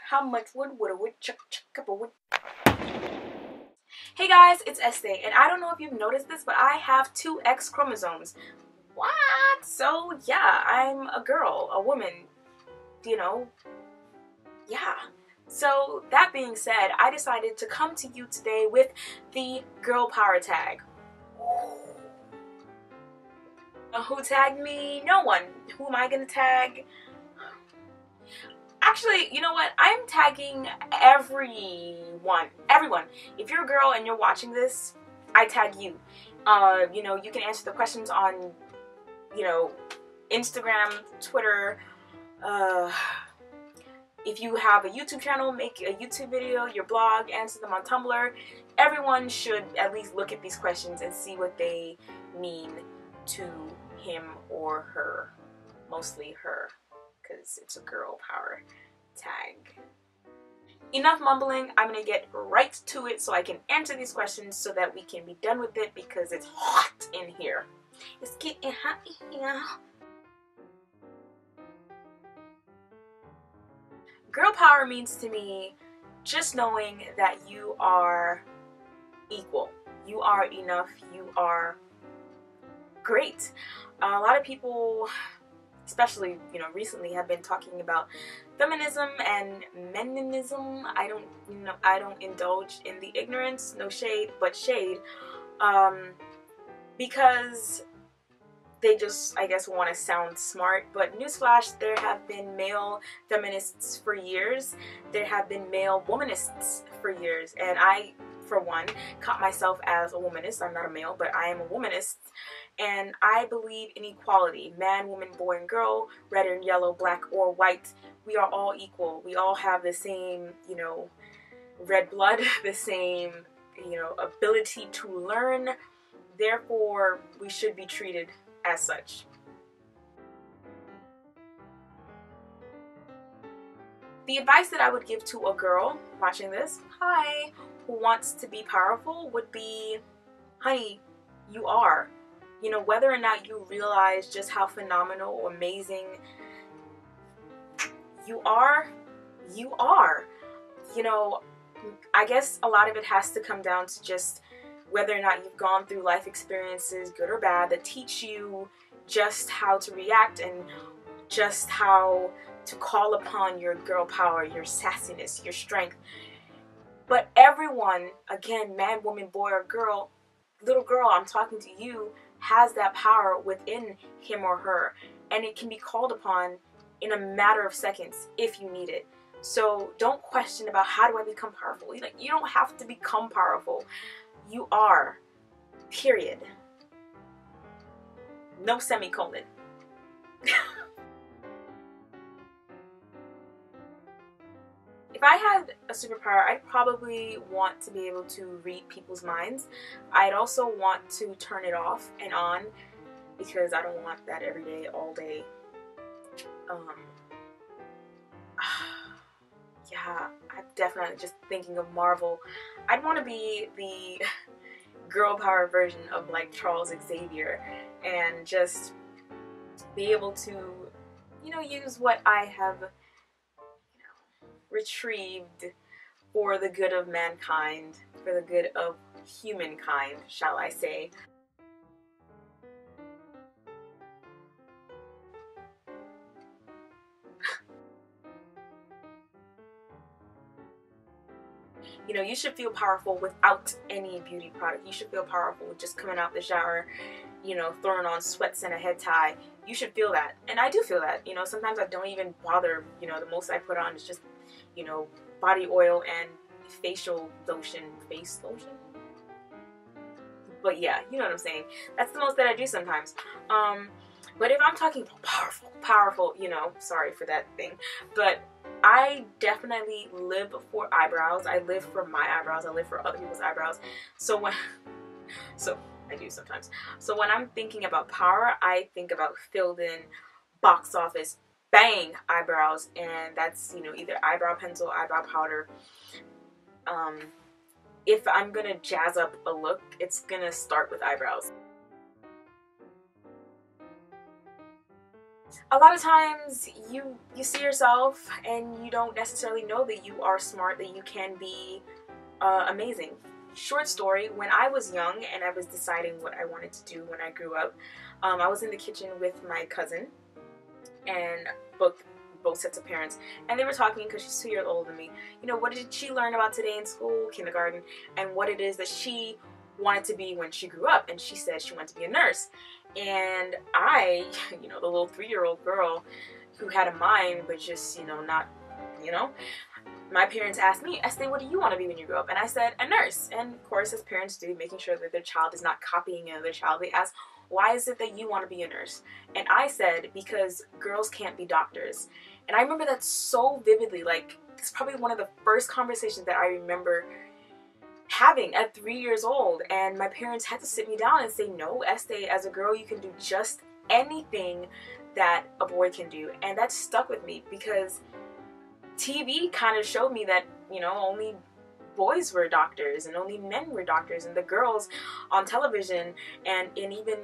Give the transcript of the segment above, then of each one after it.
How much wood would a woodchuck chuck up a wood? Hey guys, it's Esté, and I don't know if you've noticed this, but I have two X chromosomes. What? So yeah, I'm a girl, a woman, you know, yeah. So that being said, I decided to come to you today with the girl power tag. Who tagged me? No one. Who am I gonna tag? Actually, you know what? I'm tagging everyone. Everyone. If you're a girl and you're watching this, I tag you. You know, you can answer the questions on, you know, Instagram, Twitter. If you have a YouTube channel, make a YouTube video, your blog, answer them on Tumblr. Everyone should at least look at these questions and see what they mean to him or her. Mostly her, because it's a girl power tag. Enough mumbling, I'm gonna get right to it so I can answer these questions so that we can be done with it because it's hot in here. It's getting hot in here. Girl power means to me just knowing that you are equal. You are enough. You are great. A lot of people, especially, you know, recently have been talking about feminism and meninism. I don't indulge in the ignorance, no shade, but shade, because they just, I guess, want to sound smart. But newsflash, there have been male feminists for years. There have been male womanists for years. And I, for one, caught myself as a womanist. I'm not a male, but I am a womanist. And I believe in equality. Man, woman, boy, and girl, red and yellow, black or white. We are all equal. We all have the same, you know, red blood, the same, you know, ability to learn. Therefore, we should be treated as such. The advice that I would give to a girl watching this, hi, who wants to be powerful would be, honey, you are. You know, whether or not you realize just how phenomenal or amazing you are, you are. You know, I guess a lot of it has to come down to just whether or not you've gone through life experiences, good or bad, that teach you just how to react and just how to call upon your girl power, your sassiness, your strength. But everyone, again, man, woman, boy, or girl, little girl, I'm talking to you, has that power within him or her, and it can be called upon in a matter of seconds if you need it. So don't question about how do I become powerful. You don't have to become powerful. You are, period. No semicolon. If I had a superpower, I'd probably want to be able to read people's minds. I'd also want to turn it off and on because I don't want that every day, all day. Yeah, I'm definitely just thinking of Marvel. I'd want to be the girl power version of like Charles Xavier and just be able to, you know, use what I have, you know, retrieved for the good of mankind, for the good of humankind, shall I say. You know, you should feel powerful without any beauty product. You should feel powerful with just coming out the shower, you know, throwing on sweats and a head tie. You should feel that. And I do feel that. You know, sometimes I don't even bother. You know, the most I put on is just, you know, body oil and facial lotion. Face lotion? But yeah, you know what I'm saying. That's the most that I do sometimes. But if I'm talking powerful, you know, sorry for that thing. But I definitely live for eyebrows. I live for my eyebrows. I live for other people's eyebrows. So I do sometimes. So when I'm thinking about power, I think about filled in, box office, bang, eyebrows. And that's, you know, either eyebrow pencil, eyebrow powder. If I'm gonna jazz up a look, it's gonna start with eyebrows. a lot of times you see yourself and you don't necessarily know that you are smart, that you can be amazing. Short story, when I was young and I was deciding what I wanted to do when I grew up, I was in the kitchen with my cousin and both sets of parents, and they were talking, because she's 2 years older than me, you know, what did she learn about today in school, kindergarten, and what it is that she wanted to be when she grew up. And she said she wanted to be a nurse. And I, you know, the little 3-year-old girl who had a mind but just, you know, not, you know, my parents asked me, Esté, what do you want to be when you grow up? And I said, a nurse. And of course, as parents do, making sure that their child is not copying another child, they ask, why is it that you want to be a nurse? And I said, because girls can't be doctors. And I remember that so vividly. Like, it's probably one of the first conversations that I remember having at 3 years old. And my parents had to sit me down and say, no, Esté, as a girl, you can do just anything that a boy can do. And that stuck with me, because TV kind of showed me that, you know, only boys were doctors and only men were doctors, and the girls on television and in even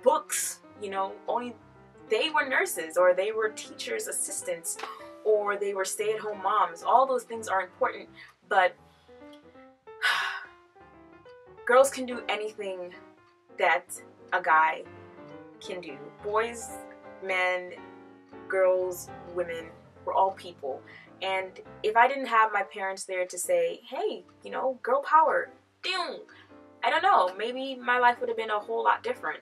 books, you know, only they were nurses, or they were teachers' assistants, or they were stay-at-home moms. All those things are important, but girls can do anything that a guy can do. Boys, men, girls, women, we're all people. And if I didn't have my parents there to say, hey, you know, girl power, I don't know, maybe my life would have been a whole lot different.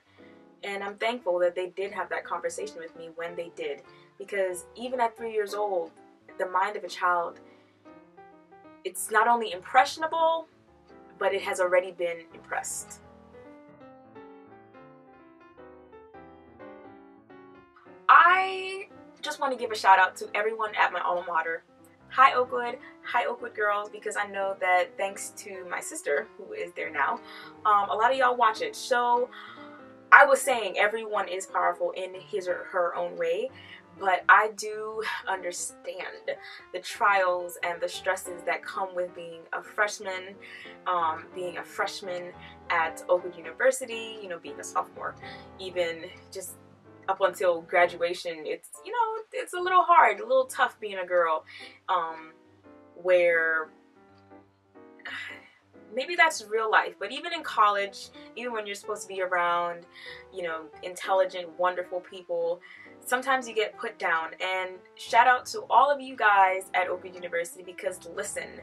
And I'm thankful that they did have that conversation with me when they did. Because even at 3 years old, the mind of a child, it's not only impressionable, but it has already been impressed. I just want to give a shout out to everyone at my alma mater. Hi Oakwood girls, because I know that thanks to my sister, who is there now, a lot of y'all watch it. So I was saying everyone is powerful in his or her own way, but I do understand the trials and the stresses that come with being a freshman at Oakwood University, you know, being a sophomore, even just up until graduation. It's, you know, it's a little hard, a little tough being a girl, where maybe that's real life, but even in college, even when you're supposed to be around, you know, intelligent, wonderful people, sometimes you get put down. And shout out to all of you guys at Oakwood University, because listen,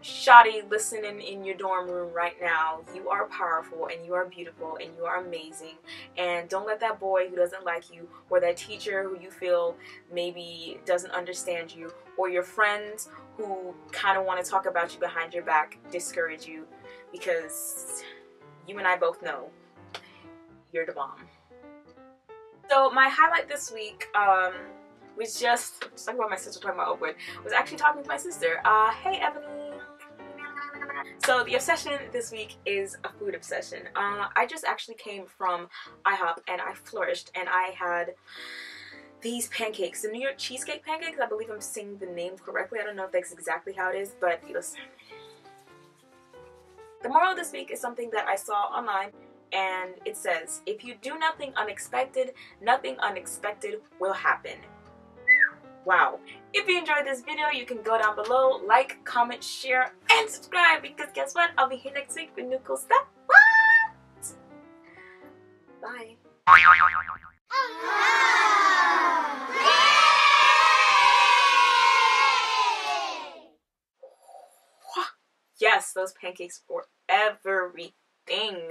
Shawty, listening in your dorm room right now, you are powerful and you are beautiful and you are amazing. And don't let that boy who doesn't like you, or that teacher who you feel maybe doesn't understand you, or your friends who kind of want to talk about you behind your back, discourage you, because you and I both know you're the bomb. So my highlight this week was just talking about my sister, talking about Oakwood, was actually talking to my sister. Hey Ebony. So the obsession this week is a food obsession. I just actually came from IHOP and I flourished, and I had these pancakes, the New York cheesecake pancakes. I believe I'm saying the name correctly. I don't know if that's exactly how it is, but listen. The moral of this week is something that I saw online, and it says, if you do nothing unexpected will happen. Wow. If you enjoyed this video, you can go down below, like, comment, share, and subscribe, because guess what? I'll be here next week with new cool stuff. What? Bye. Yes, those pancakes for everything.